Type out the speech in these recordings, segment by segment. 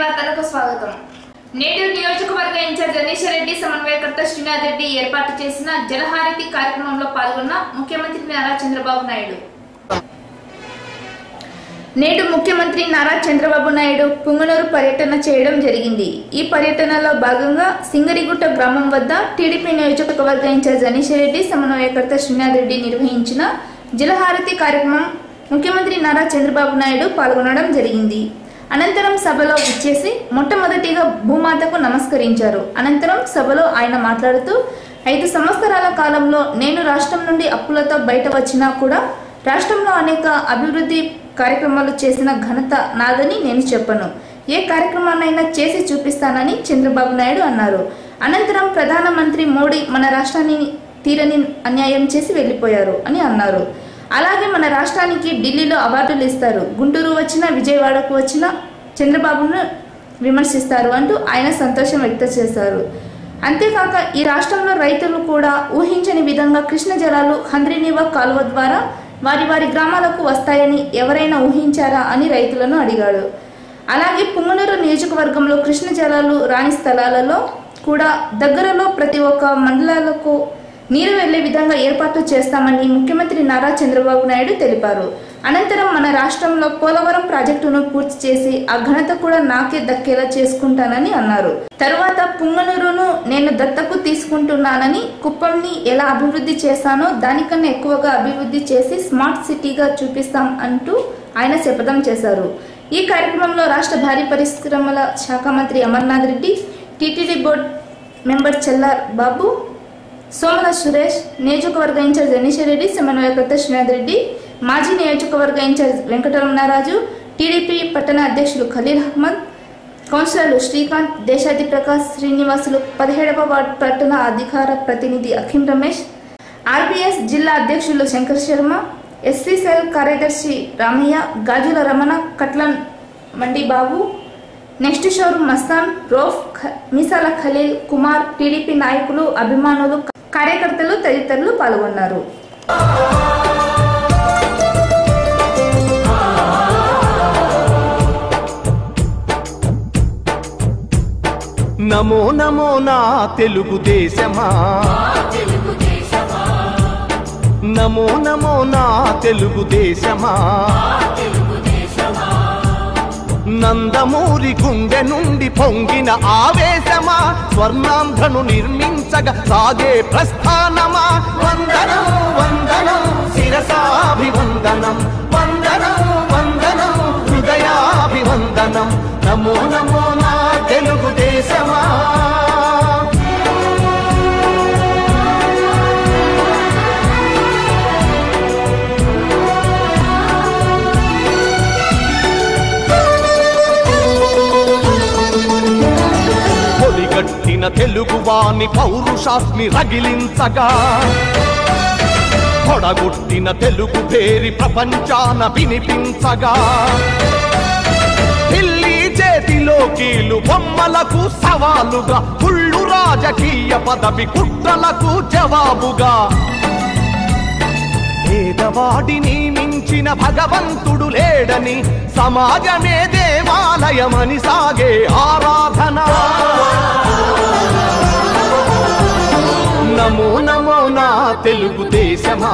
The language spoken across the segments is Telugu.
వార్తలకు స్వాగతం. నేడు నియోజకవర్గ ఇన్ఛార్జ్ అనీశ్వరెడ్డి సమన్వయకర్త శ్రీనాథ్ రెడ్డి ఏర్పాటు చేసిన జలహారతి కార్యక్రమంలో పాల్గొన్న ముఖ్యమంత్రి నారా చంద్రబాబు నాయుడు. నేడు ముఖ్యమంత్రి నారా చంద్రబాబు నాయుడు పుంగనూరు పర్యటన చేయడం జరిగింది. ఈ పర్యటనలో భాగంగా సింగరిగుట్ట గ్రామం వద్ద టీడీపీ నియోజకవర్గ ఇన్ఛార్జ్ అనీశ్వరెడ్డి సమన్వయకర్త శ్రీనాథ్ రెడ్డి నిర్వహించిన జలహారతి కార్యక్రమం ముఖ్యమంత్రి నారా చంద్రబాబు నాయుడు పాల్గొనడం జరిగింది. అనంతరం సభలో విచ్చేసి మొట్టమొదటిగా భూమాతకు నమస్కరించారు. అనంతరం సభలో ఆయన మాట్లాడుతూ 5 సంవత్సరాల కాలంలో నేను రాష్ట్రం నుండి అప్పులతో బయట వచ్చినా కూడా రాష్ట్రంలో అనేక అభివృద్ధి కార్యక్రమాలు చేసిన ఘనత నాదని నేను చెప్పను. ఏ కార్యక్రమాన్నైనా చేసి చూపిస్తానని చంద్రబాబు నాయుడు అన్నారు. అనంతరం ప్రధానమంత్రి మోడీ మన రాష్ట్రాన్ని తీరని అన్యాయం చేసి వెళ్లిపోయారు అని అన్నారు. అలాగే మన రాష్ట్రానికి ఢిల్లీలో అవార్డులు ఇస్తారు, గుంటూరు వచ్చినా విజయవాడకు వచ్చినా చంద్రబాబును విమర్శిస్తారు అంటూ ఆయన సంతోషం వ్యక్తం చేశారు. అంతేకాక ఈ రాష్ట్రంలో రైతులు కూడా ఊహించని విధంగా కృష్ణ జలాలు హంద్రీనీవా కాలువ ద్వారా వారి గ్రామాలకు వస్తాయని ఎవరైనా ఊహించారా అని రైతులను అడిగాడు. అలాగే పుంగనూరు నియోజకవర్గంలో కృష్ణ జలాలు రాని స్థలాలలో కూడా దగ్గరలో ప్రతి ఒక్క మండలాలకు నీరు వెళ్లే విధంగా ఏర్పాట్లు చేస్తామని ముఖ్యమంత్రి నారా చంద్రబాబు నాయుడు తెలిపారు. అనంతరం మన రాష్ట్రంలో పోలవరం ప్రాజెక్టును పూర్తి చేసి ఆ ఘనత కూడా నాకే దక్కేలా చేసుకుంటానని అన్నారు. తరువాత పుంగనూరును నేను దత్తకు తీసుకుంటున్నానని, కుప్పంని ఎలా అభివృద్ధి చేశానో దానికన్నా ఎక్కువగా అభివృద్ధి చేసి స్మార్ట్ సిటీగా చూపిస్తాం అంటూ ఆయన శపథం చేశారు. ఈ కార్యక్రమంలో రాష్ట్ర భారీ పరిశ్రమల శాఖ మంత్రి Amarnath Reddy, TTD board member Chellar Babu, Somala Suresh, నియోజకవర్గ ఇన్ఛార్జ్ అనీశ్వరెడ్డి, సమన్వయకర్త శ్రీనాథ్ రెడ్డి, మాజీ నియోజకవర్గ ఇన్ఛార్జ్ వెంకటరమణరాజు, టీడీపీ పట్టణ అధ్యక్షులు ఖలీల్ అహ్మద్, కౌన్సిలర్లు శ్రీకాంత్, దేశాది ప్రకాష్, శ్రీనివాసులు, 17వ వార్డు పట్టణ అధికార ప్రతినిధి అఖిం రమేష్, ఆర్బీఎస్ జిల్లా అధ్యక్షులు శంకర్ శర్మ, ఎస్సీ సెల్ కార్యదర్శి రామయ్య, గాజుల రమణ, కట్లన్ మండి బాబు, నెక్స్ట్ షోరూమ్ మస్తాన్, రోఫ్, మీసాల ఖలీల్ కుమార్, టీడీపీ నాయకులు, అభిమానులు, కార్యకర్తలు తదితరులు పాల్గొన్నారు. నమో నమో నా తెలుగుదేశమా, నమో నమో నా తెలుగుదేశమా, నందమూరి గుండె నుండి పొంగిన ఆవేశమా, స్వర్ణాంధ్రను నిర్మించగా సాగే ప్రస్థానమా, వందనం వందనం శిరసాభివందనం, వందనం వందనం హృదయాభివందనం, నమో నమో నా తెలుగుదేశమా. గట్టిన తెలుగువాని పౌరుషాస్మి రగిలించగా, పొడగొట్టిన తెలుగు పేరి ప్రపంచాన వినిపించగా, ఢిల్లీ చేతిలో కీలు బొమ్మలకు సవాలుగా, కుళ్ళు రాజకీయ పదవి కుట్రలకు జవాబుగా, పేదవాడిని మించిన భగవంతుడు లేడని, సమాజమే దేవాలయమని సాగే ఆరాధన, నమో నమో నా తెలుగుదేశమా,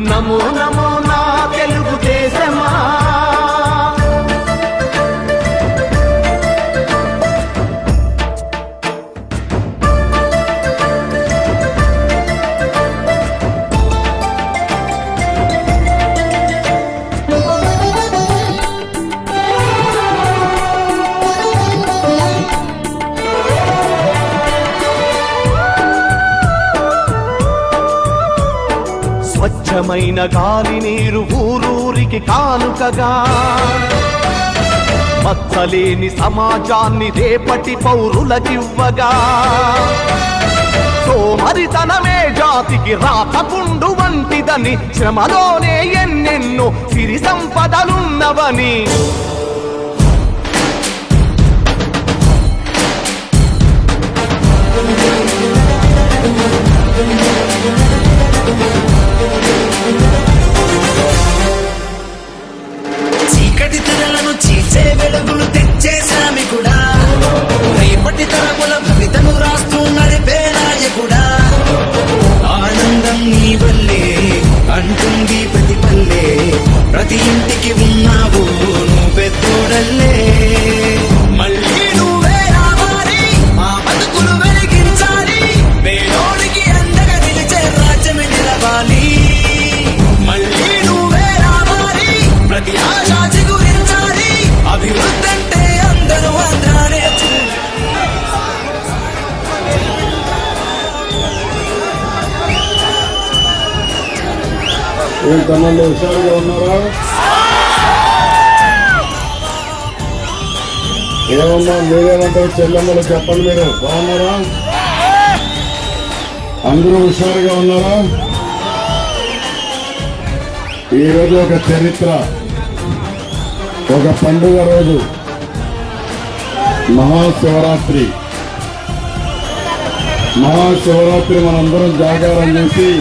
నమో నమో నా తెలుగుదేశమా. స్వచ్ఛమైన గాలి నీరు ఊరూరికి కానుకగా, మచ్చలేని సమాజాన్ని రేపటి పౌరులకివ్వగా, సోమరితనమే జాతికి రాతపుండు వంటిదని, శ్రమలోనే ఎన్నెన్నో సిరి సంపదలున్నవని, చీకటి తెరలను ప్రతి ఇంటికి ఉన్నావు నువ్వు పెద్దోడల్లే మళ్ళీ నువ్వే రావాలి మా బతుకులు వెలిగించాలి పేదోడికి అండగా నిలిచే రాజ్యమే నిలవాలి మళ్ళీ నువ్వే రావాలి ప్రతి ఆశ చిగురించాలి అభివృద్ధి అంటే అందరూ ఆంధ్రానే ఏం తమ్ముళ్ళు హుషారుగా ఉన్నారా? ఏమన్నా మీరేమంటారు చెల్లెమ్మలు చెప్పండి, మీరు బాగున్నారా? అందరూ హుషారుగా ఉన్నారా? ఈరోజు ఒక చరిత్ర, ఒక పండుగ రోజు, మహాశివరాత్రి. మహాశివరాత్రి మనందరం జాగారం చేసి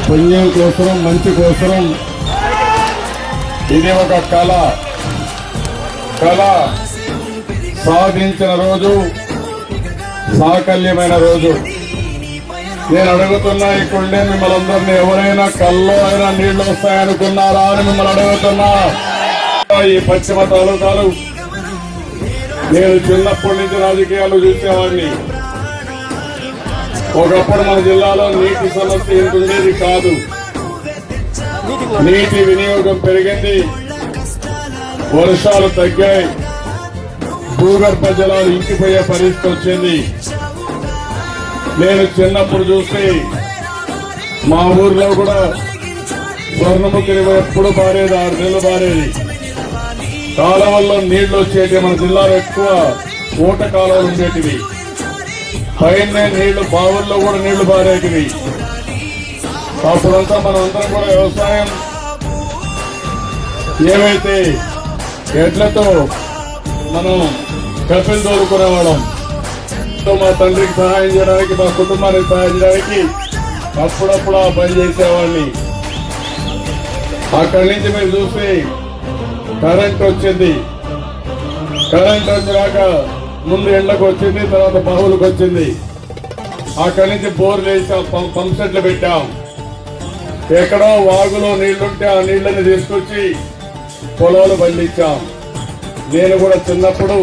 పుణ్యం కోసం, మంచి కోసం, ఇది ఒక కళ సాధించిన రోజు, సాకల్యమైన రోజు. నేను అడుగుతున్నా, ఇక్కడే మిమ్మల్ని అందరినీ ఎవరైనా కల్లో అయినా నీళ్లు వస్తాయనుకున్నారా అని మిమ్మల్ని అడుగుతున్నా. ఈ పశ్చిమ తాలూకాలు నేను చిన్నప్పటి నుంచి రాజకీయాలు చూసేవాడిని. ఒకప్పుడు మన జిల్లాలో నీటి సమస్య ఇంత ఉండేది కాదు. నీటి వినియోగం పెరిగింది, వర్షాలు తగ్గాయి, భూగర్భ జలాలు ఇంకిపోయే పరిస్థితి వచ్చింది. నేను చిన్నప్పుడు చూస్తే మా ఊర్లో కూడా స్వర్ణముఖి ఎప్పుడు బారేది, 6 నెలలు బారేది. కాలువల్లో నీళ్లు వచ్చేటి. మన జిల్లాలో ఎక్కువ ఊట కాలువలు ఉండేటివి. పైన నీళ్లు, బావుల్లో కూడా నీళ్లు బారేటివి. అప్పుడంతా మనం అందరం కూడా వ్యవసాయం ఏవైతే ఎడ్లతో మనం కపిలు తోలుకునేవాళ్ళం. మా తండ్రికి సహాయం చేయడానికి, మా కుటుంబానికి సహాయం చేయడానికి అప్పుడప్పుడు ఆ పని చేసేవాడిని. అక్కడి నుంచి మీరు చూస్తే కరెంట్ వచ్చింది. కరెంట్ వచ్చినాక ముందు ఎండకు వచ్చింది, తర్వాత బావులకు వచ్చింది. అక్కడి నుంచి బోర్లు వేసాం, పంప్ సెట్లు పెట్టాం. ఎక్కడో వాగులో నీళ్లుంటే ఆ నీళ్లని తీసుకొచ్చి పొలాలు పండించాం. నేను కూడా చిన్నప్పుడు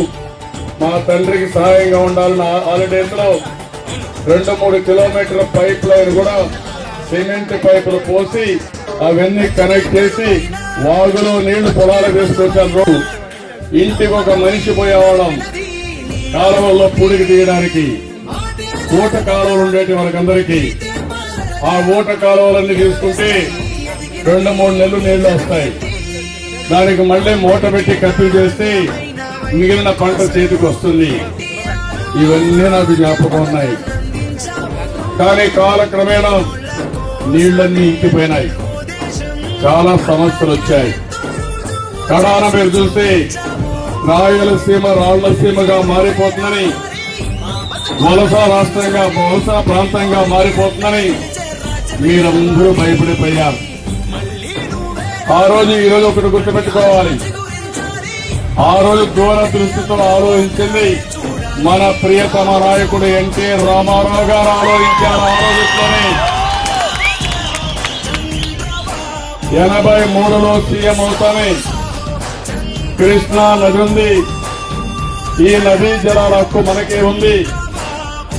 మా తండ్రికి సహాయంగా ఉండాలని హాలిడేస్ లో 2-3 కిలోమీటర్ల పైప్ లైన్ కూడా సిమెంట్ పైపులు పోసి అవన్నీ కనెక్ట్ చేసి వాగులో నీళ్లు పొలాలు తీసుకొచ్చాను. ఇంటికి ఒక మనిషి పోయేవాళ్ళం కాలువల్లో పూడికి తీయడానికి. ఊట కాలువలు ఉండేటి మనకందరికీ. ఆ ఊట కాలువలన్నీ తీసుకుంటే 2-3 నెలలు నీళ్లు వస్తాయి. దానికి మళ్ళీ మూట పెట్టి కత్తి చేస్తే మిగిలిన పంట చేతికి వస్తుంది. ఇవన్నీ నాకు జ్ఞాపకం ఉన్నాయి. కానీ కాలక్రమేణా నీళ్లన్నీ ఇంకిపోయినాయి, చాలా సమస్యలు వచ్చాయి. కడాన మీరు చూస్తే రాయలసీమ రాళ్లసీమగా మారిపోతుందని, వలస రాష్ట్రంగా, వలస ప్రాంతంగా మారిపోతుందని మీరందరూ భయపడిపోయారు. ఆ రోజు ఈ రోజు ఒకటి గుర్తుపెట్టుకోవాలి. ఆ రోజు దూరదృష్టితో ఆలోచించింది మన ప్రియతమ నాయకుడు ఎన్టీ రామారావు గారు ఆలోచించారు. ఆ రోజులోనే 83లో సీఎం అవుతానే కృష్ణా నది ఉంది. ఈ నదీ జలాల హక్కు మనకే ఉంది,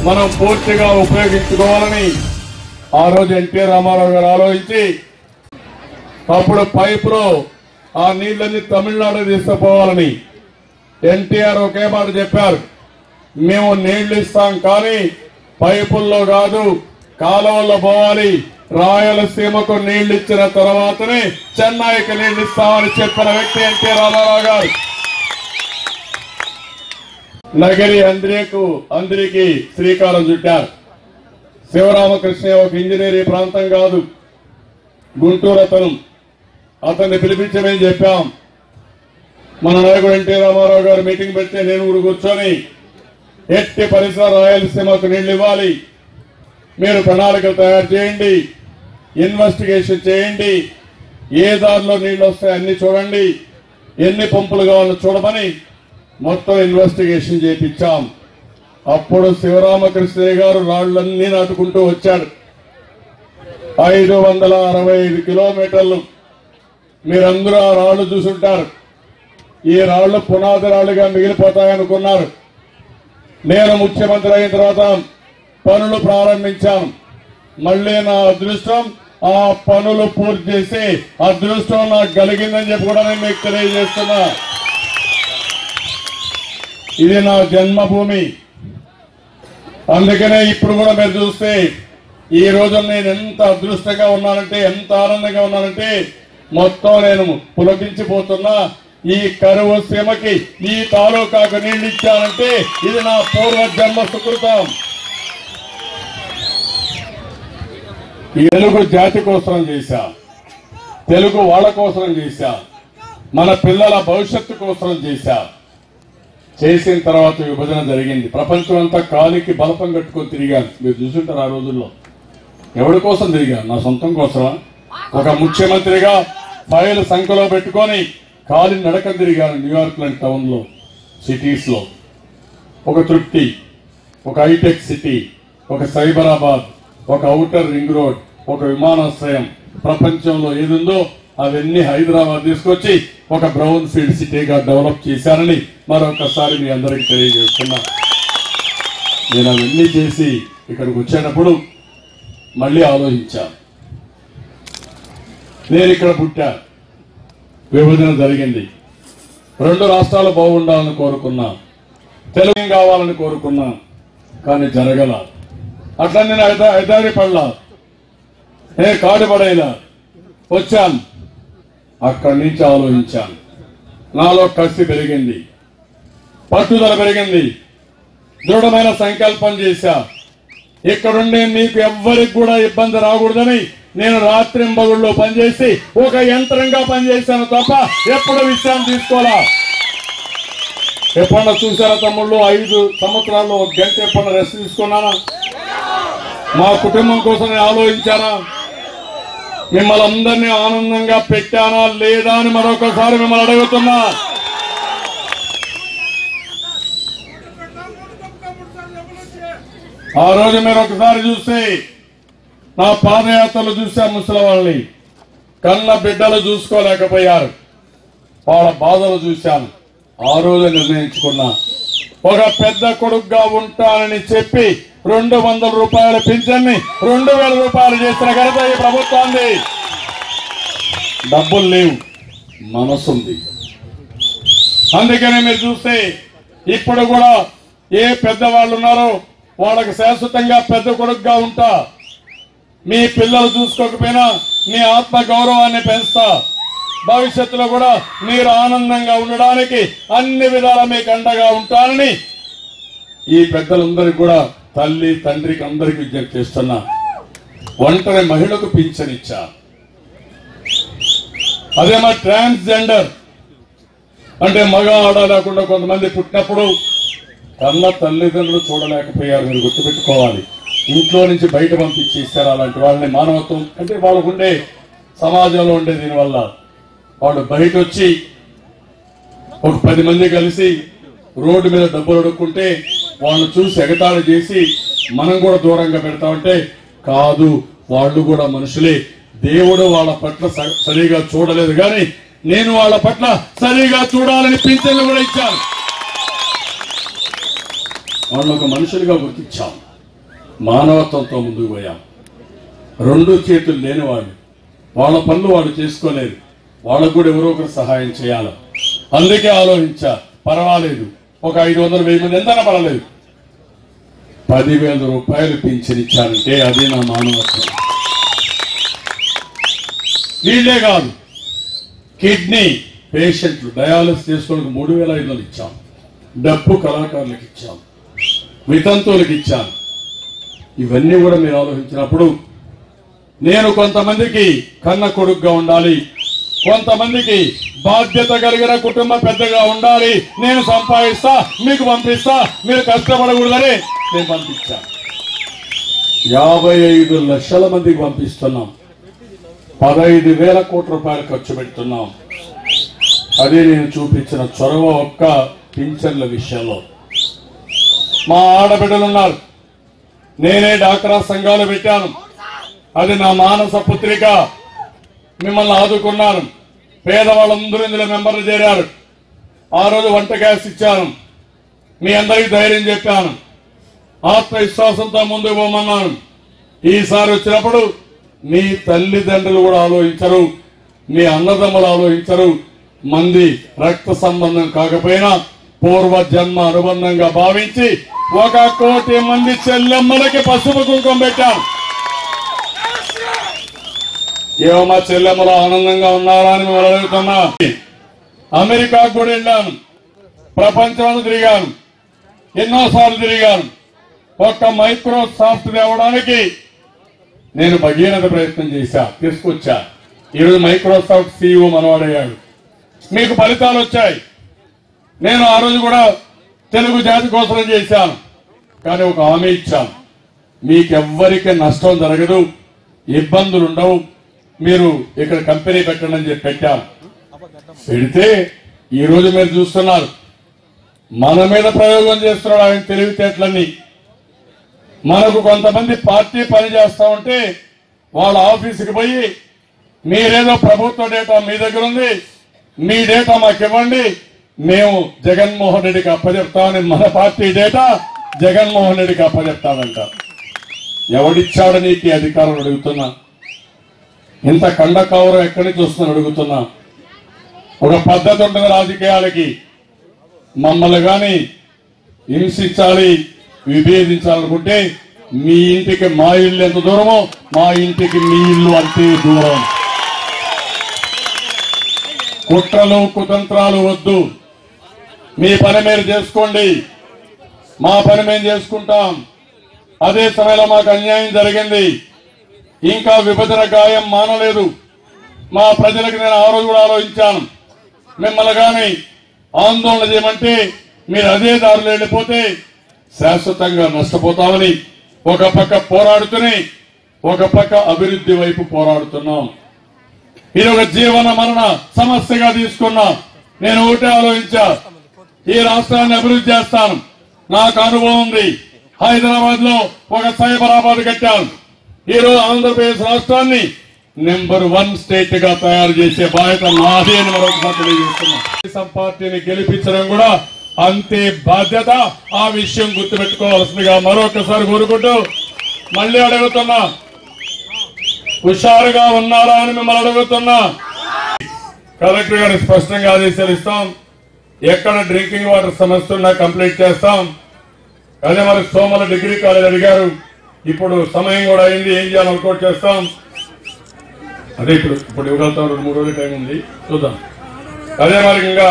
మనం పూర్తిగా ఉపయోగించుకోవాలని ఆ రోజు ఎన్టీ రామారావు గారు ఆలోచించి అప్పుడు పైపులో ఆ నీళ్లన్నీ తమిళనాడు తీసుకుపోవాలని ఎన్టీఆర్ ఒకే మాట చెప్పారు, మేము నీళ్లు ఇస్తాం కానీ పైపుల్లో కాదు, కాలువల్లో పోవాలి. రాయలసీమకు నీళ్లు ఇచ్చిన తర్వాతనే చెన్నైకి నీళ్లు ఇస్తామని చెప్పిన వ్యక్తి ఎన్టీ రామారావు గారు. నగరి అందరికీ శ్రీకారం చుట్టారు. శివరామకృష్ణ ఒక ఇంజనీరింగ్ ప్రాంతం కాదు, గుంటూరు. అతన్ని పిలిపించమని చెప్పాం. మన నాయకుడు ఎన్టీ రామారావు గారు మీటింగ్ పెడితే నేను కూడా కూర్చొని ఎట్టి పరిసర రాయలసీమకు నీళ్లు ఇవ్వాలి, మీరు ప్రణాళికలు తయారు చేయండి, ఇన్వెస్టిగేషన్ చేయండి, ఏ దారిలో నీళ్లు వస్తాయి అన్ని చూడండి, ఎన్ని పంపులు కావాలో చూడమని మొత్తం ఇన్వెస్టిగేషన్ చేయించాం. అప్పుడు శివరామకృష్ణయ్య గారు రాళ్లన్నీ నాటుకుంటూ వచ్చాడు. 565 కిలోమీటర్లు. మీరందరూ ఆ రాళ్లు చూసుంటారు. ఈ రాళ్లు పునాది రాళ్లుగా మిగిలిపోతాయనుకున్నారు. నేను ముఖ్యమంత్రి అయిన తర్వాత పనులు ప్రారంభించాను. మళ్లీ నా అదృష్టం ఆ పనులు పూర్తి చేసి అదృష్టం నాకు కలిగిందని చెప్పి కూడా నేను మీకు తెలియజేస్తున్నా. ఇది నా జన్మభూమి. అందుకనే ఇప్పుడు కూడా మీరు చూస్తే ఈ రోజు నేను ఎంత అదృష్టంగా ఉన్నానంటే, ఎంత ఆనందంగా ఉన్నానంటే, మొత్తం నేను పులకించిపోతున్నా. ఈ కరువు సీమకి ఈ తాలూకాకు నీళ్లు ఇచ్చానంటే ఇది నా పూర్వ జన్మ సుకృతం. ఈ తెలుగు జాతి కోసం చేశా, తెలుగు వాళ్ళ కోసం చేశా, మన పిల్లల భవిష్యత్తు కోసం చేశా. చేసిన తర్వాత విభజన జరిగింది. ప్రపంచం అంతా కాలికి బలపం కట్టుకొని తిరిగాను. మీరు చూసుంటారు ఆ రోజుల్లో. ఎవరి కోసం తిరిగాను? నా సొంతం కోసమా? ఒక ముఖ్యమంత్రిగా ఫైల్ సంఖ్యలో పెట్టుకొని కాలి నడక తిరిగాను. న్యూయార్క్ లాంటి టౌన్ లో, సిటీస్ లో. ఒక తృప్తి, ఒక హైటెక్ సిటీ, ఒక సైబరాబాద్, ఒక ఔటర్ రింగ్ రోడ్, ఒక విమానాశ్రయం, ప్రపంచంలో ఏదుందో అవన్నీ హైదరాబాద్ తీసుకొచ్చి ఒక బ్రౌన్ ఫీల్డ్ సిటీగా డెవలప్ చేశారని మరొకసారి మీ అందరికీ తెలియజేస్తున్నా. నేను అవన్నీ చేసి ఇక్కడికి వచ్చేటప్పుడు మళ్ళీ ఆలోచించాను. నేను ఇక్కడ పుట్టా, విభజన జరిగింది, 2 రాష్ట్రాలు బాగుండాలని కోరుకున్నా, తెలుగు కావాలని కోరుకున్నా, కానీ జరగల. అట్లా నేను ఐదారి పడలా, నేను కాడుపడేలా వచ్చాను. అక్కడి నుంచి ఆలోచించాను. నాలో కసి పెరిగింది, పట్టుదల పెరిగింది, దృఢమైన సంకల్పం చేశా. ఇక్కడుండే మీకు ఎవ్వరికి కూడా ఇబ్బంది రాకూడదని నేను రాత్రింబగుళ్ళు పనిచేసి ఒక యంత్రంగా పనిచేశాను తప్ప ఎప్పుడు విశ్రాంతి తీసుకోవాలా. ఎప్పుడన్నా చూసారా తమ్ముళ్ళు? 5 సంవత్సరాల్లో 1 గంట ఎప్పుడన్నా రెస్ట్ తీసుకున్నానా? మా కుటుంబం కోసం నేను ఆలోచించానా? మిమ్మల్ని అందరినీ ఆనందంగా పెట్టానా లేదా అని మరొకసారి మిమ్మల్ని అడుగుతున్నా. ఆ రోజు మీరు ఒకసారి చూస్తే నా పాదయాత్రలు చూసా. ముసలి వాళ్ళని, కన్న బిడ్డలు చూసుకోలేకపోయారు, వాళ్ళ బాధలు చూశాను. ఆ రోజు నిర్ణయించుకున్నా, ఒక పెద్ద కొడుకుగా ఉంటానని చెప్పి 200 రూపాయల పింఛన్ని 2000 రూపాయలు చేసిన ఘనత ఈ ప్రభుత్వాన్ని. డబ్బులు లేవు, మనసుంది. అందుకనే మీరు చూస్తే ఇప్పుడు కూడా ఏ పెద్దవాళ్ళు ఉన్నారో వాళ్ళకి శాశ్వతంగా పెద్ద కొడుకుగా ఉంటా. మీ పిల్లలు చూసుకోకపోయినా మీ ఆత్మ గౌరవాన్ని పెంచుతా. భవిష్యత్తులో కూడా మీరు ఆనందంగా ఉండడానికి అన్ని విధాలా మీకు అండగా ఉంటానని ఈ పెద్దలందరికీ కూడా, తల్లి తండ్రికి అందరికీ విజ్ఞప్తి చేస్తున్నా. ఒంటరి మహిళకు పింఛన్ ఇచ్చా. అదే మా ట్రాన్స్జెండర్ అంటే మగ ఆడ లేకుండా కొంతమంది పుట్టినప్పుడు కన్న తల్లిదండ్రులు చూడలేకపోయారు. మీరు గుర్తుపెట్టుకోవాలి. ఇంట్లో నుంచి బయట పంపించేస్తారు అలాంటి వాళ్ళని. మానవత్వం అంటే వాళ్ళకు ఉండే, సమాజంలో ఉండే దీనివల్ల వాళ్ళు బయట వచ్చి ఒక 10 మంది కలిసి రోడ్డు మీద డబ్బులు అడుక్కుంటే వాళ్ళు చూసి ఎగతాళి చేసి మనం కూడా దూరంగా పెడతామంటే కాదు, వాళ్ళు కూడా మనుషులే. దేవుడు వాళ్ళ పట్ల సరిగా చూడలేదు, కానీ నేను వాళ్ళ పట్ల సరిగా చూడాలని పింఛన్లు కూడా ఇచ్చాను. వాళ్ళు ఒక మనుషులుగా గుర్తించాం. మానవత్వంతో ముందుకు పోయాం. 2 చేతులు లేని వాళ్ళు, వాళ్ళ పనులు వాళ్ళు చేసుకోలేరు, వాళ్ళకు కూడా ఎవరో ఒకరు సహాయం చేయాలి. అందుకే ఆలోచించా, పర్వాలేదు ఒక 500-1000 మంది ఎంతైనా పర్వాలేదు, 10,000 రూపాయలు పింఛన్ ఇచ్చానంటే అది నా మానవత్వం. వీళ్ళే కాదు, కిడ్నీ పేషెంట్లు డయాలసిస్ చేసుకోవడానికి 3,500 ఇచ్చాం. డబ్బు కళాకారులకు ఇచ్చాం, వితంతువులకు ఇచ్చాను. ఇవన్నీ కూడా మీరు ఆలోచించినప్పుడు నేను కొంతమందికి కన్న కొడుకుగా ఉండాలి, కొంతమందికి బాధ్యత కలిగిన కుటుంబ పెద్దగా ఉండాలి. నేను సంపాదిస్తా, మీకు పంపిస్తా, మీరు కష్టపడకూడదని నేను పంపించాను. 55 లక్షల మందికి పంపిస్తున్నాం. 15,000 కోట్ల రూపాయలు ఖర్చు పెడుతున్నాం. అదే నేను చూపించిన చొరవ ఒక్క పింఛన్ల విషయంలో. మా ఆడబిడ్డలున్నారు, నేనే డాక్రా సంఘాలు పెట్టాను. అది నా మానస పుత్రిక. మిమ్మల్ని ఆదుకున్నాను. పేదవాళ్ళందరూ ఇందులో మెంబర్లు చేరారు. ఆ రోజు వంట గ్యాస్ ఇచ్చాను. మీ అందరికీ ధైర్యం చెప్పాను. ఆత్మవిశ్వాసంతో ముందుకు పోమన్నాను. ఈసారి వచ్చినప్పుడు మీ తల్లిదండ్రులు కూడా ఆలోచించరు, మీ అన్నదమ్ములు ఆలోచించరు. మంది రక్త సంబంధం కాకపోయినా పూర్వ జన్మ అనుబంధంగా భావించి 1 కోటి మంది చెల్లెమ్మలకి పసుపు కుంకుమ పెట్టాను. ఏమో మా చెల్లెమ్మలు ఆనందంగా ఉన్నారా అని మేము అడుగుతున్నా. అమెరికాకు కూడా వెళ్ళాను. ప్రపంచంలో తిరిగాను. ఎన్నోసార్లు తిరిగాను. ఒక్క మైక్రోసాఫ్ట్ తేవడానికి నేను భగీరథ ప్రయత్నం చేశా, తీసుకొచ్చా. ఈరోజు మైక్రోసాఫ్ట్ CEO మనవాడయ్యాడు. మీకు ఫలితాలు వచ్చాయి. నేను ఆ రోజు కూడా తెలుగు జాతి కోసం చేశాను. కానీ ఒక హామీ ఇచ్చాను, మీకెవ్వరికి నష్టం జరగదు, ఇబ్బందులు ఉండవు, మీరు ఇక్కడ కంపెనీ పెట్టండి అని చెప్పి పెట్టాను. పెడితే ఈ రోజు మీరు చూస్తున్నారు, మన మీద ప్రయోగం చేస్తున్నాడు ఆయన తెలివితేటలన్నీ. మనకు కొంతమంది పార్టీ పని చేస్తా ఉంటే వాళ్ళ ఆఫీసుకి పోయి మీరేదో ప్రభుత్వ డేటా మీ దగ్గర ఉంది, మీ డేటా మాకు ఇవ్వండి, మేము జగన్మోహన్ రెడ్డికి అప్పచెప్తామని మన పార్టీ డేటా జగన్మోహన్ రెడ్డికి అప్పచెప్తామంట. ఎవడిచ్చాడు నీకు ఈ అధికారం అడుగుతున్నా. ఇంత కండకవరం ఎక్కడి నుంచి వస్తుందని అడుగుతున్నా. ఒక పద్ధతి ఉంటుంది రాజకీయాలకి. మమ్మల్ని గాని హింసించాలి, విభేదించాలనుకుంటే మీ ఇంటికి మా ఇల్లు ఎంత దూరమో మా ఇంటికి మీ ఇల్లు అంతే దూరం. కుట్రలు కుతంత్రాలు వద్దు. మీ పని మీరు చేసుకోండి, మా పని మేము చేసుకుంటాం. అదే సమయంలో మాకు అన్యాయం జరిగింది, ఇంకా విభజన గాయం మానలేదు. మా ప్రజలకు నేను ఆ రోజు కూడా ఆలోచించాను, మిమ్మల్ని కానీ ఆందోళన చేయమంటే మీరు అదే దారిలో వెళ్ళిపోతే శాశ్వతంగా నష్టపోతామని ఒక పక్క పోరాడుతూనే ఒక పక్క అభివృద్ధి వైపు పోరాడుతున్నాం. ఇది ఒక జీవన మరణ సమస్యగా తీసుకున్నా. నేను ఒకటే ఆలోచించా, ఈ రాష్ట్రాన్ని అభివృద్ధి చేస్తాను. నాకు అనుభవం ఉంది. హైదరాబాద్ లో ఒక సైబరాబాద్ కట్టాను. ఈరోజు ఆంధ్రప్రదేశ్ రాష్ట్రాన్ని నెంబర్ 1 స్టేట్ గా తయారు చేసే బాధ్యత నాది అని మరొకసారి తెలియజేస్తున్నాం. తెలుగుదేశం పార్టీని గెలిపించడం కూడా అంతే బాధ్యత. ఆ విషయం గుర్తుపెట్టుకోవాల్సిందిగా మరొకసారి కోరుకుంటూ మళ్ళీ అడుగుతున్నా, హుషారుగా ఉన్నారా అని మిమ్మల్ని అడుగుతున్నా. కలెక్టర్ గారు స్పష్టంగా ఆదేశాలు ఇస్తాం. ఎక్కడ డ్రింకింగ్ వాటర్ సమస్య ఉన్నా కంప్లీట్ చేస్తాం. అదే మరి సోమల డిగ్రీ కాలేజ్ అడిగారు, ఇప్పుడు సమయం కూడా అయింది, ఏం చేయాలని వర్కౌట్ చేస్తాం. అదే ఇప్పుడు ఇవ్వగలుగుతాం. 2-3 రోజుల టైం ఉంది, చూద్దాం. అదే మరి ఇంకా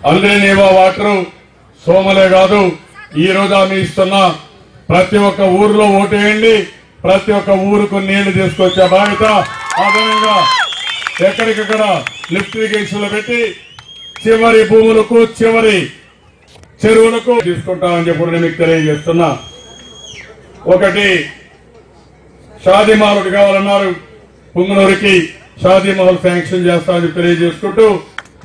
అందరినీవా వాటర్ సోమలే కాదు, ఈ రోజు ఆమె ఇస్తున్నా ప్రతి ఒక్క ఊరిలో ఓటేయండి, ప్రతి ఒక్క ఊరుకు నీళ్లు తీసుకొచ్చే బాధ్యత. అదనంగా ఎక్కడికక్కడ లిఫ్ట్ ఇరిగేషన్లు పెట్టి చివరి భూములకు చివరి చెరువులకు తీసుకుంటామని చెప్పి నేను మీకు తెలియజేస్తున్నా. ఒకటి షాదీ మహల్ కావాలన్నారు, పుంగనూరుకి షాదీ మహల్ శాంక్షన్ చేస్తామని తెలియజేసుకుంటూ,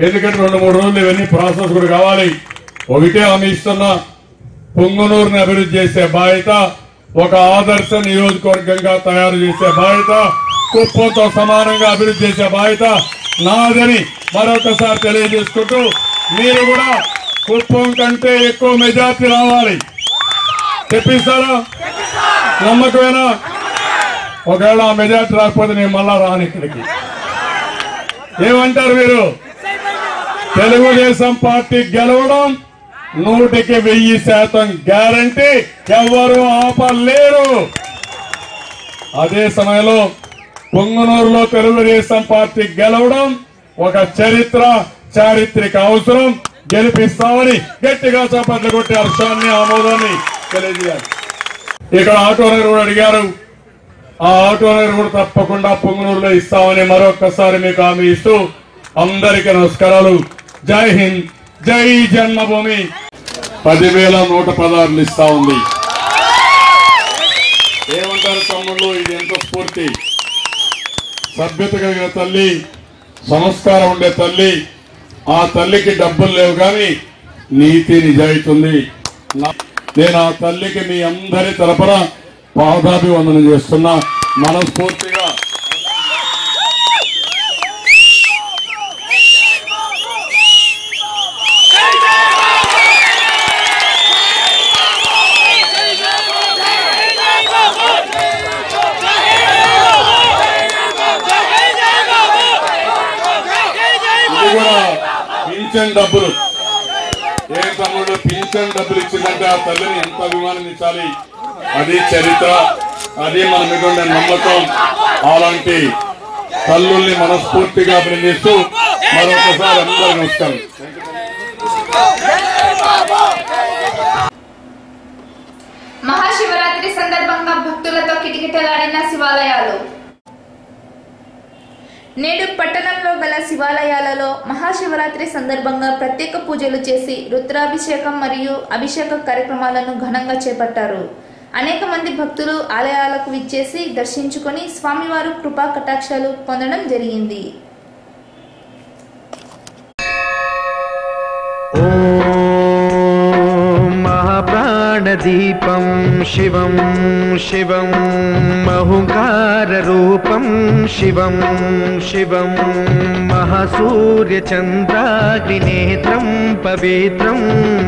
ఎందుకంటే 2-3 రోజులు ఇవన్నీ ప్రాసెస్ కూడా కావాలి. ఒకటే హామీ ఇస్తున్నా, పుంగనూరుని అభివృద్ధి చేసే బాధ్యత, ఒక ఆదర్శ నియోజకవర్గంగా తయారు చేసే బాధ్యత, కుప్పంతో సమానంగా అభివృద్ధి చేసే బాధ్యత నాదని మరొకసారి తెలియజేసుకుంటూ, మీరు కూడా కుప్పం కంటే ఎక్కువ మెజార్టీ రావాలి. తెప్పిస్తారా? నమ్మకమేనా? ఒకవేళ ఆ మెజార్టీ రాకపోతే నేను మళ్ళా రాను ఇక్కడికి. ఏమంటారు మీరు? తెలుగుదేశం పార్టీ గెలవడం 100% గ్యారంటీ, ఎవరు ఆపలేరు. అదే సమయంలో పొంగనూరులో తెలుగుదేశం పార్టీ గెలవడం ఒక చారిత్రక అవసరం. గెలిపిస్తామని గట్టిగా చప్పట్లు కొట్టి హర్షాన్ని ఆమోదాన్ని తెలియజేయాలి. ఇక్కడ ఆటో నగర్ కూడా అడిగారు, ఆ ఆటో నగర్ కూడా తప్పకుండా పొంగనూరులో ఇస్తామని మరొకసారి మీకు హామీ ఇస్తూ అందరికీ నమస్కారాలు. జై హింద్, జై జన్మభూమి. 10,116 ఇస్తా ఉంది. ఏమంటారు తమ్ముళ్ళు? ఇది ఎంత స్ఫూర్తి. సభ్యత కలిగిన తల్లి, సంస్కారం ఉండే తల్లి. ఆ తల్లికి డబ్బులు లేవు కానీ నీతి నిజాయితీ ఉంది. నేను ఆ తల్లికి మీ అందరి తరపున పాదాభివందనం చేస్తున్నా. మనస్ఫూర్తిగా పింఛన్ డబ్బులు ఏ తమ్ముడు పింఛన్ డబ్బులు ఇచ్చిందంటే ఆ తల్లిని ఎంత అభిమానించాలి. అది చరిత్ర, అది మన మీద ఉండే నమ్మకం. అలాంటి తల్లుల్ని మనస్ఫూర్తిగా అభినందిస్తూ మరొకసారి అందరూ నమస్కారం. మహాశివరాత్రి సందర్భంగా భక్తులతో కిటకిటలాడిన శివాలయాలు. నేడు పట్టణంలో గల శివాలయాలలో మహాశివరాత్రి సందర్భంగా ప్రత్యేక పూజలు చేసి రుద్రాభిషేకం మరియు అభిషేక కార్యక్రమాలను ఘనంగా చేపట్టారు. అనేక మంది భక్తులు ఆలయాలకు విచ్చేసి దర్శించుకొని స్వామివారు కృపా కటాక్షాలు పొందడం జరిగింది. ప్రాణదీపం శివం శివం మహుంకారరూపం శివం శివం మహాసూర్యచంద్రాగ్నినేత్రం పవిత్రం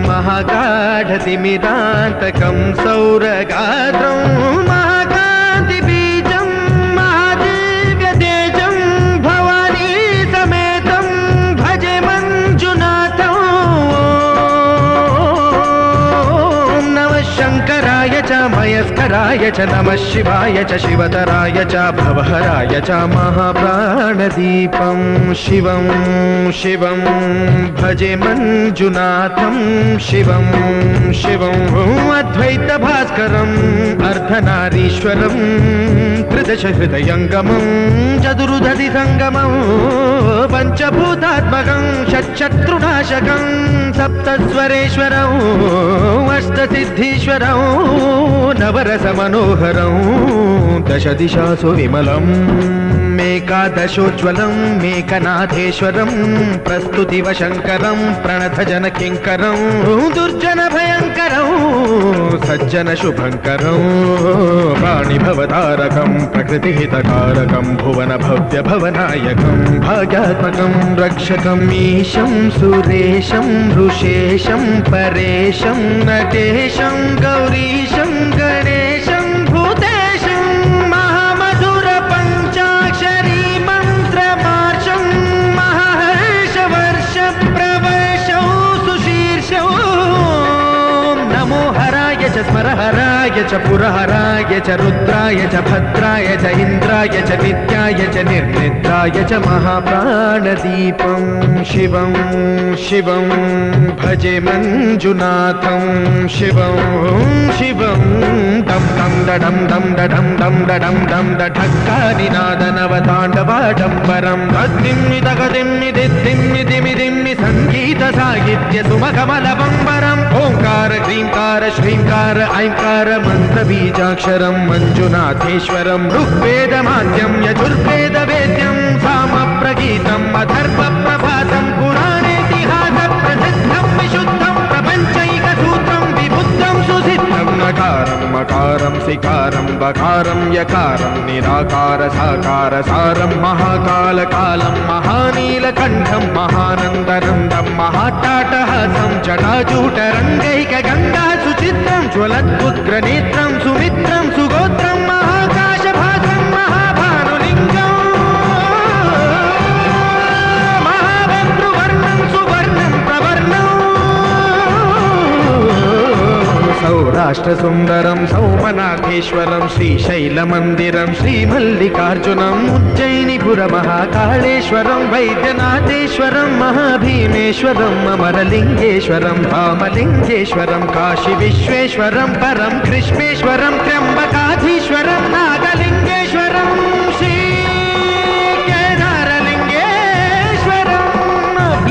మహాగాఢతిమిరాంతకం సౌరగాత్రం మహాకాంతిబీజం మహాదివ్యతేజం భవానీ సమేతం భజే మంజునాథం. శంకరాయ చ మయస్కరాయ చ నమః శివాయ చ శివతరాయ చ భవహరాయ చ మహాప్రాణదీపం శివం శివం భజే మంజునాథం శివం శివం అద్వైత భాస్కరం అర్ధనారీశ్వరం త్రిదశ హృదయంగమం చతురుదధి సంగమం పంచభూతాత్మకం షట్శత్రునాశకం సప్తస్వరేశ్వరం అష్టసిద్ధీశ్వరం నవరస మనోహరం దశ దిశాసు విమలం మేకాదశోజ్వలం మేకనాథేశ్వరం ప్రస్తుతివ శంకరం ప్రణత జన కింకరం దుర్జన భయంకరం సజ్జన శుభంకరం ప్రాణిభవతారకం ప్రకృతిహితకారకం భువన భవ్య భవనాయకం భాగ్యాత్మకం రక్షకం ఈశం సురేశం ఋషేశం పరేశం నటేశం గౌరీశం గణేశం భూతేశం మహామధుర పంచాక్షరీ మంత్రమార్షం మహర్షవర్ష ప్రవర్షం సుశీర్షం నమో హరాయ చ స్మరహరాయ చ పురహరాయ చ రుద్రాయ చ భద్రాయ చ ఇంద్రాయ చ నిత్యాయ చ నిర్నిద్రాయ చ మహాప్రాణదీపం శివం శివం భజే మంజునాథం శివం శివం డం డం డడం డం డడం డం డడం డం ఢక్కానినాదనవతాండవాడంబరం తద్దిమ్మి తగదిమ్మి దిద్దిమ్మి దిమి దిమ్మి సంగీత సాహిత్య సుమకమలబంబరం ఓంకార హ్రీంకార శ్రీంకార ఐంకార మంత్ర బీజాక్షరం మంజునాథేశ్వరం ఋగ్వేదమాద్యం యజుర్వేద వేద్యం సామ ప్రగీతం అథర్వ ప్రభాతం పురాణేతిహాస ప్రసిద్ధం విశుద్ధం ప్రపంచైక సూత్రం విబుద్ధం సుసిద్ధం నకారం మకారం సికారం బకారం యకారం నిరాకార సాకార సారం మహాకాల కాలం మహానీలకంఠం మహానందనందం మహాటాటహాసం జటాజూటరంగైక గంగా సుచిత్రం జ్వలద్భుగ్రనేత్రం సుమిత్రం సుగోత్రం మహాకాశభాసం మహాభానులింగం మహాభద్రువర్ణం సువర్ణం ప్రవర్ణం సౌరాష్ట్ర సుందరం సౌమనాథేశ్వరం శ్రీశైలమందిరం శ్రీమల్లికార్జునం ఉజ్జయినిపుర మహాకాళేశ్వరం వైద్యనాథేశ్వరం మహాభీమేశ్వరం అమరలింగేశ్వరం రామలింగేశ్వరం కాశీ విశ్వేశ్వరం పరం కృష్ణేశ్వరం త్ర్యంబకాధీశ్వరం నాగలింగేశ్వరం శ్రీ కేదారలింగేశ్వరం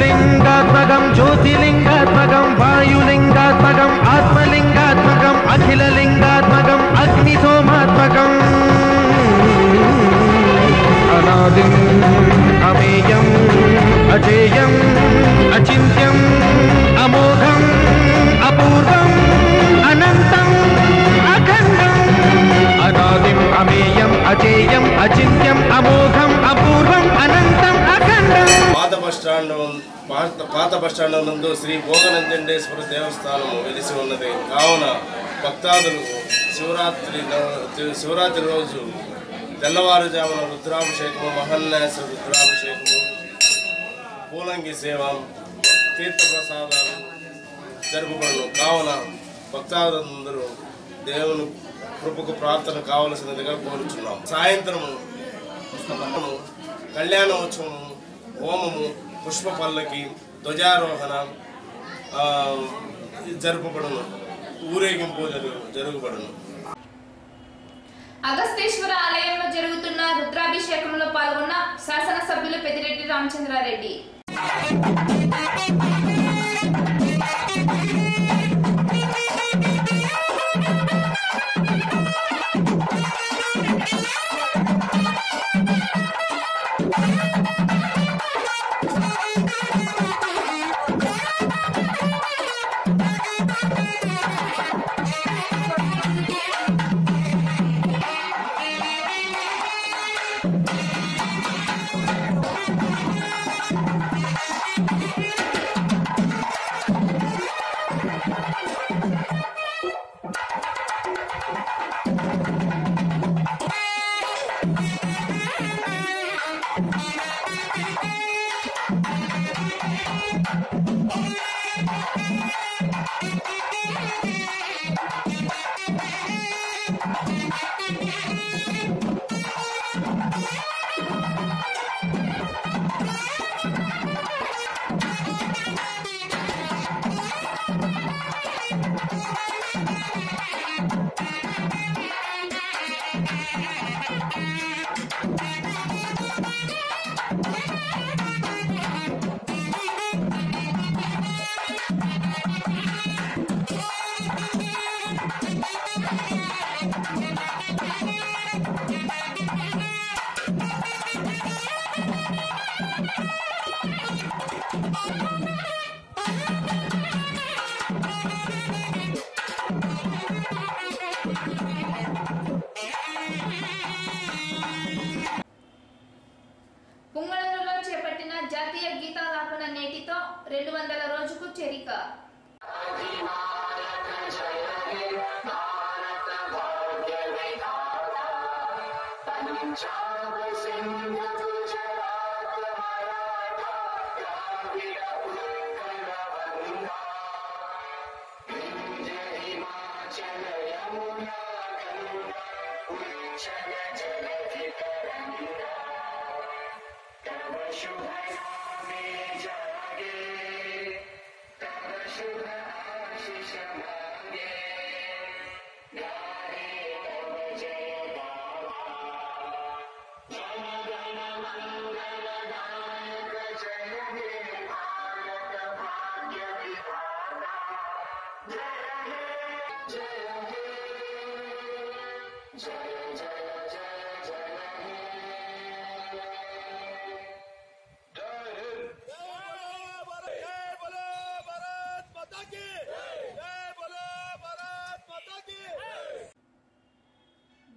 లింగాత్మకం జ్యోతిలింగాత్మకం వాయులింగాత్మకం ఆత్మలింగాత్మకం అఖిలలింగాత్మకం అగ్నిసోమాత్మకం అనాదిం అమేయం అజేయం అచింత్యం అమోఘం అపూర్వం అనంతం అఖండం అద్వితీయం అచింత్యం అమోఘం అపూర్వం అనంతం అఖండం. పాత బస్టాండ్ నందు శ్రీ భోగనంజండేశ్వర దేవస్థానము వెలిసి ఉన్నది. కావున భక్తాదులు శివరాత్రి రోజు తెల్లవారుజామున రుద్రాభిషేకము, మహన్యాస రుద్రాభిషేకము, పూలంగి సేవ, తీర్థప్రసాదాలు జరుపుబడును. కావున భక్తాదులందరూ దేవుని కృపకు ప్రార్థన కావలసినదిగా కోరుచున్నాం. సాయంత్రము కళ్యాణోత్సవము, హోమము, పుష్ప పల్లకి, ధ్వజారోహణ జరుపబడును. ఊరేగింపు జరుగుబడును. అగస్తేశ్వర ఆలయంలో జరుగుతున్న రుద్రాభిషేకంలో పాల్గొన్న శాసనసభ్యులు పెద్దిరెడ్డి రామచంద్రారెడ్డి. పుంగళూరులో చేపట్టిన జాతీయ గీతాలాపన నేటితో 200 రోజుకు చేరిక.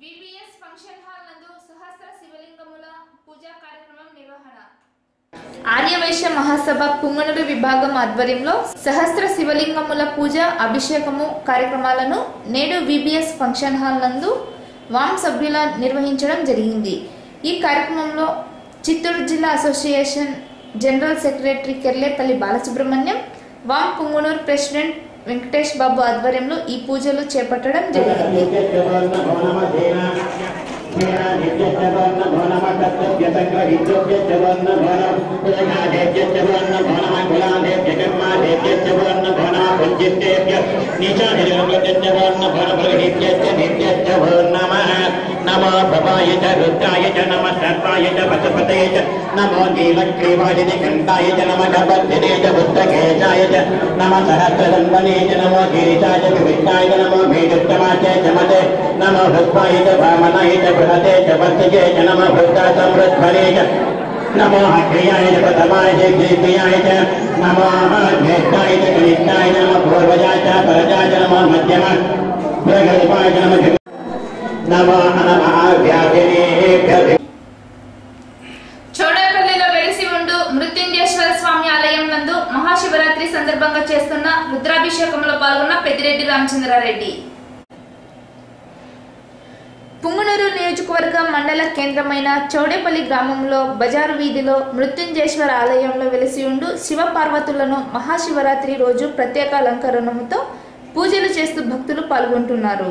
VBS ఫంక్షన్ హాల్ నందు సహస్ర శివలింగముల పూజా కార్యక్రమం నిర్వహణ. ఆర్యవైశ్య మహాసభ పుంగనూరు విభాగం ఆధ్వర్యంలో సహస్ర శివలింగముల పూజ, అభిషేకము కార్యక్రమాలను నేడు VBS ఫంక్షన్ హాల్ నందు వామ్ సభ్యుల నిర్వహించడం జరిగింది. ఈ కార్యక్రమంలో చిత్తూరు జిల్లా అసోసియేషన్ జనరల్ సెక్రటరీ కెర్లేపల్లి బాలసుబ్రహ్మణ్యం, వామ్ పుంగనూరు ప్రెసిడెంట్ వెంకటేష్ బాబు ఆధ్వర్యంలో ఈ పూజలు చేపట్టడం జరిగింది. नमो भवाय च रुद्राय च नमः सर्वाय च पशुपतये च नमो नीलग्रीवाणिने कंठाय च नमः भद्रने च बुद्धकेशाय च नमः सहस्रदण्डने च नमो गिरिशाय च विविष्टाय च नमो मेघुत्तमाचे च मते नमो भृत्वाय च वामनाय च बृहते च वत्सजे च नमो भृत्तासमृद्धने च नमो अग्र्याय च प्रथमाय च द्वितीयाय च नमो ज्येष्ठाय च कनिष्ठाय नमो पूर्वजाय च परजाय च नमो मध्यम प्रगल्भाय च नमः नमो नमः व्याधिनेभ्यः చౌడేపల్లిలో వెలిసి ఉండు మృత్యుంజయేశ్వర స్వామి ఆలయం నందు మహాశివరాత్రి సందర్భంగా చేస్తున్న రుద్రాభిషేకంలో పాల్గొన్న పెద్దిరెడ్డి రామచంద్రారెడ్డి. పుంగనూరు నియోజకవర్గ మండల కేంద్రమైన చౌడేపల్లి గ్రామంలో బజారు వీధిలో మృత్యుంజయేశ్వర ఆలయంలో వెలిసి ఉండు శివ పార్వతులను మహాశివరాత్రి రోజు ప్రత్యేక అలంకరణతో పూజలు చేస్తూ భక్తులు పాల్గొంటున్నారు.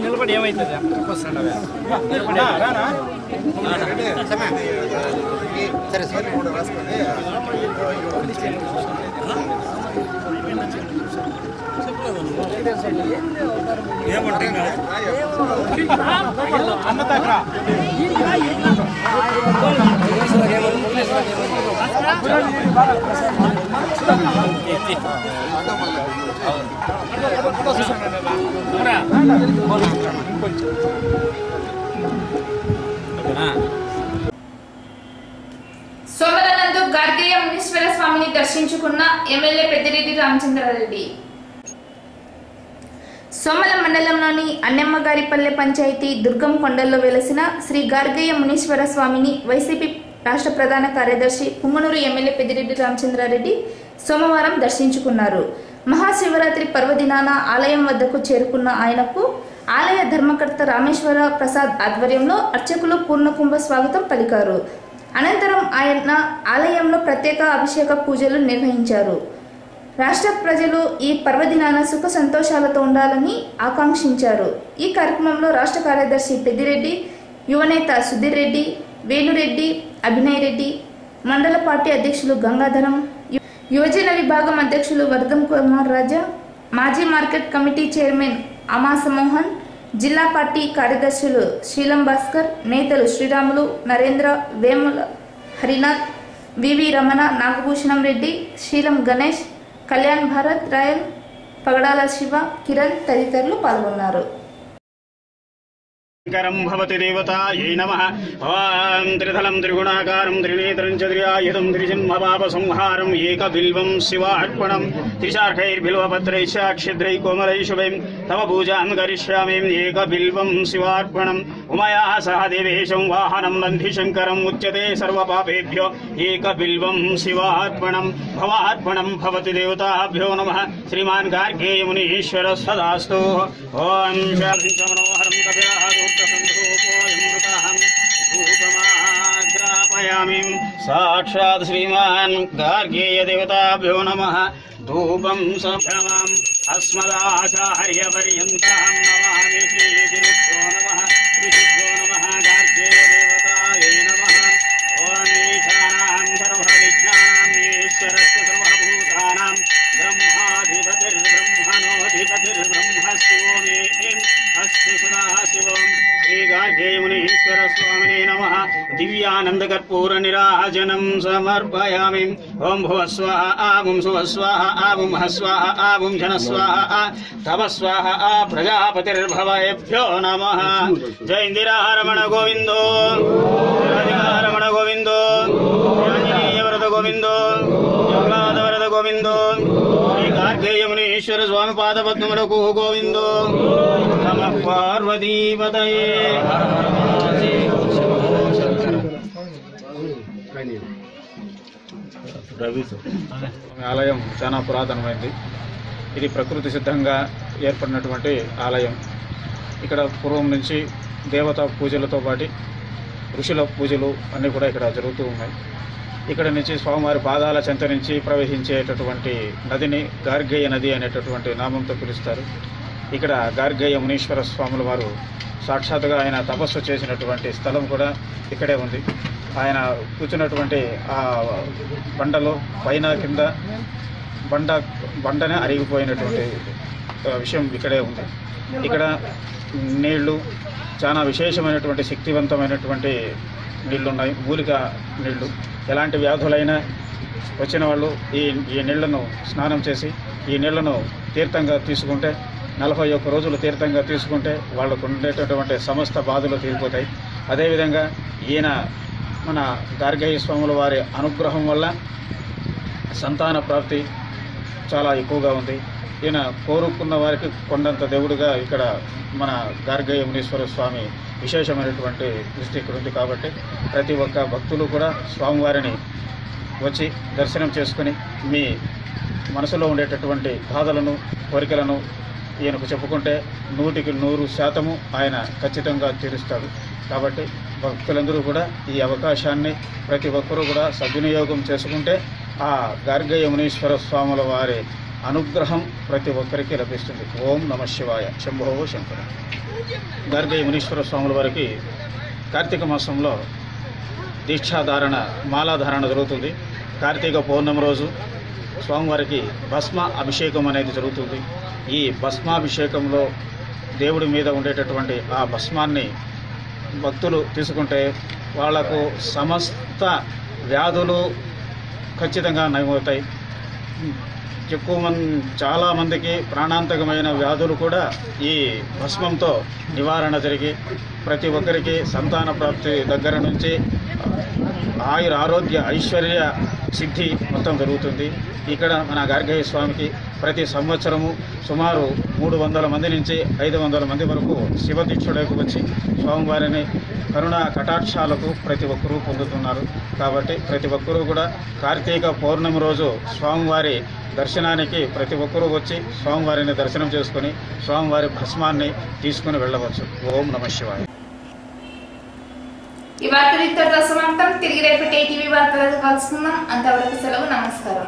నిలబడి ఏమైతుంది సోమరనందు గార్గేయ మునీశ్వర స్వామిని దర్శించుకున్న ఎమ్మెల్యే పెద్దిరెడ్డి రామచంద్రారెడ్డి. సోమల మండలంలోని అన్నెమ్మగారిపల్లె పంచాయతీ దుర్గం కొండల్లో వెలసిన శ్రీ గార్గేయ మునీశ్వర స్వామిని వైసీపీ రాష్ట్ర ప్రధాన కార్యదర్శి పుంగనూరు ఎమ్మెల్యే పెద్దిరెడ్డి రామచంద్రారెడ్డి సోమవారం దర్శించుకున్నారు. మహాశివరాత్రి పర్వదినాన ఆలయం వద్దకు చేరుకున్న ఆయనకు ఆలయ ధర్మకర్త రామేశ్వర ప్రసాద్ ఆధ్వర్యంలో అర్చకులు పూర్ణకుంభ స్వాగతం పలికారు. అనంతరం ఆయన ఆలయంలో ప్రత్యేక అభిషేక పూజలు నిర్వహించారు. రాష్ట్ర ప్రజలు ఈ పర్వదినాన సుఖ సంతోషాలతో ఉండాలని ఆకాంక్షించారు. ఈ కార్యక్రమంలో రాష్ట్ర కార్యదర్శి పెద్దిరెడ్డి, యువనేత సుధీర్ రెడ్డి, వేణురెడ్డి, అభినయ్ రెడ్డి, మండల పార్టీ అధ్యక్షులు గంగాధరం, యువజన విభాగం అధ్యక్షులు వర్ధం కుమార్ రాజా, మాజీ మార్కెట్ కమిటీ చైర్మన్ అమాస మోహన్, జిల్లా పార్టీ కార్యదర్శులు శీలం భాస్కర్, నేతలు శ్రీరాములు, నరేంద్ర, వేముల హరినాథ్, వివి రమణ, నాగభూషణం రెడ్డి, శీలం గణేష్, కళ్యాణ్ భారత్, రాయల్, పగడాల శివ, కిరణ్ తదితరులు పాల్గొన్నారు. भवति देवतायै नमः। ओं त्रिधलं त्रिगुणाकारं त्रिनेत्रं च त्रियायुधं त्रिजन्मपापसंहारं एकबिल्वं शिवार्पणं त्रिशार्कैर्बिल्वपत्रैश्च क्षिद्रैः कोमलैः शुभैः तव पूजां करिष्यामि। एकबिल्वं शिवार्पणम् उमया सह देवेशं वाहनं बन्धिशङ्करम् उच्यते सर्वपापेभ्यो एकबिल्वं शिवार्पणम् भवार्पणं भवति देवताभ्यो नमः। श्रीमान् गार्गेय मुनीश्वर सदास्तु। ओं शान्तिमनोहरं धूपमाग्रापयामि। साक्षात् श्रीमान् गार्गेय देवताभ्यो नमः। धूपं समयामि। अस्मदाचार्यपर्यन्तं नमामि। श्रीगुरुभ्यो नमः। ऋषिभ्यो नमः। गार्गेय देवतायै नमः। ॐ ईशानां सर्वविज्ञानां ईश्वरस्य सर्वभूतानां ब्रह्माधिपतिर्ब्रह्मणोऽधिपतिर्ब्रह्मस्योमे अस्तु सदाशिवम्। श्री गार्गेय मुनीश्वर स्वामिने नमः। दिव्यानंद कर्पूर निराजनं समर्पयामि। ओं भुवः स्वाहा आं सुवः स्वाहा आं महः स्वाहा आं जनः स्वाहा तव स्वाहा प्रजापतिर्भवेभ्यो नमः। जय इंदिरारमण गोविंदो, रमण गोविंदो, आंजनेय वरद गोविंदो, जगन्नाथ वरद गोविंदो। గార్గేయమునీశ్వర స్వామి పాదపద్మములకు గోవిందో నమః పార్వతీపతయే. ఆలయం చాలా పురాతనమైంది. ఇది ప్రకృతి సిద్ధంగా ఏర్పడినటువంటి ఆలయం. ఇక్కడ పూర్వం నుంచి దేవతా పూజలతో పాటు ఋషుల పూజలు అన్నీ కూడా ఇక్కడ జరుగుతూ ఉన్నాయి. ఇక్కడ నుంచి స్వామివారి పాదాల చెంత నుంచి ప్రవహించేటటువంటి నదిని గార్గేయ నది అనేటటువంటి నామంతో పిలుస్తారు. ఇక్కడ గార్గేయ మునీశ్వర స్వాముల వారు సాక్షాత్తుగా ఆయన తపస్సు చేసినటువంటి స్థలం కూడా ఇక్కడే ఉంది. ఆయన కూర్చున్నటువంటి ఆ బండలో పైన కింద బండనే అరిగిపోయినటువంటి విషయం ఇక్కడే ఉంది. ఇక్కడ నీళ్లు చాలా విశేషమైనటువంటి శక్తివంతమైనటువంటి నీళ్లు ఉన్నాయి. మూలిక నీళ్లు. ఎలాంటి వ్యాధులైనా వచ్చిన వాళ్ళు ఈ నీళ్లను స్నానం చేసి ఈ నీళ్లను తీర్థంగా తీసుకుంటే 41 రోజులు తీర్థంగా తీసుకుంటే వాళ్ళకు ఉండేటటువంటి సమస్త బాధలు తీరిపోతాయి. అదేవిధంగా ఈయన మన గార్గేయ స్వాముల వారి అనుగ్రహం వల్ల సంతాన ప్రాప్తి చాలా ఎక్కువగా ఉంది. ఈయన కోరుకున్న వారికి కొండంత దేవుడుగా ఇక్కడ మన గార్గేయ మునీశ్వర స్వామి విశేషమైనటువంటి దృష్టి ఇక్కడ ఉంది. కాబట్టి ప్రతి ఒక్క భక్తులు కూడా స్వామివారిని వచ్చి దర్శనం చేసుకుని మీ మనసులో ఉండేటటువంటి బాధలను కోరికలను ఈయనకు చెప్పుకుంటే 100% ఆయన ఖచ్చితంగా తీరుస్తాడు. కాబట్టి భక్తులందరూ కూడా ఈ అవకాశాన్ని ప్రతి ఒక్కరూ కూడా సద్వినియోగం చేసుకుంటే ఆ గార్గేయ మునీశ్వర స్వాముల వారి అనుగ్రహం ప్రతి ఒక్కరికి లభిస్తుంది. ఓం నమః శివాయ. శంభో శంకర. గార్గేయ మునీశ్వర స్వాముల వారికి కార్తీక మాసంలో దీక్షాధారణ మాలాధారణ జరుగుతుంది. కార్తీక పౌర్ణమి రోజు స్వామివారికి భస్మ అభిషేకం అనేది జరుగుతుంది. ఈ భస్మాభిషేకంలో దేవుడి మీద ఉండేటటువంటి ఆ భస్మాన్ని భక్తులు తీసుకుంటే వాళ్లకు సమస్త వ్యాధులు ఖచ్చితంగా నయమవుతాయి. చాలామందికి ప్రాణాంతకమైన వ్యాధులు కూడా ఈ భస్మంతో నివారణ జరిగి ప్రతి ఒక్కరికి సంతాన ప్రాప్తి దగ్గర నుంచి ఆరోగ్య ఐశ్వర్య సిద్ధి మొత్తం జరుగుతుంది. ఇక్కడ మన గార్గేయ స్వామికి ప్రతి సంవత్సరము సుమారు 300 మంది నుంచి 500 మంది వరకు శివదీక్షుడైపు వచ్చి స్వామివారిని కరుణా కటాక్షాలకు ప్రతి ఒక్కరూ పొందుతున్నారు. కాబట్టి ప్రతి ఒక్కరూ కూడా కార్తీక పౌర్ణమి రోజు స్వామివారి దర్శనానికి ప్రతి ఒక్కరూ వచ్చి స్వామివారిని దర్శనం చేసుకుని స్వామివారి భస్మాన్ని తీసుకుని వెళ్ళవచ్చు. ఓం నమః శివాయ. ఈ వార్తలు ఇంతటితో సమాప్తం. తిరిగి రేపటి టీవీ వార్తలకు కలుసుకుందాం. అంతవరకు సెలవు. నమస్కారం.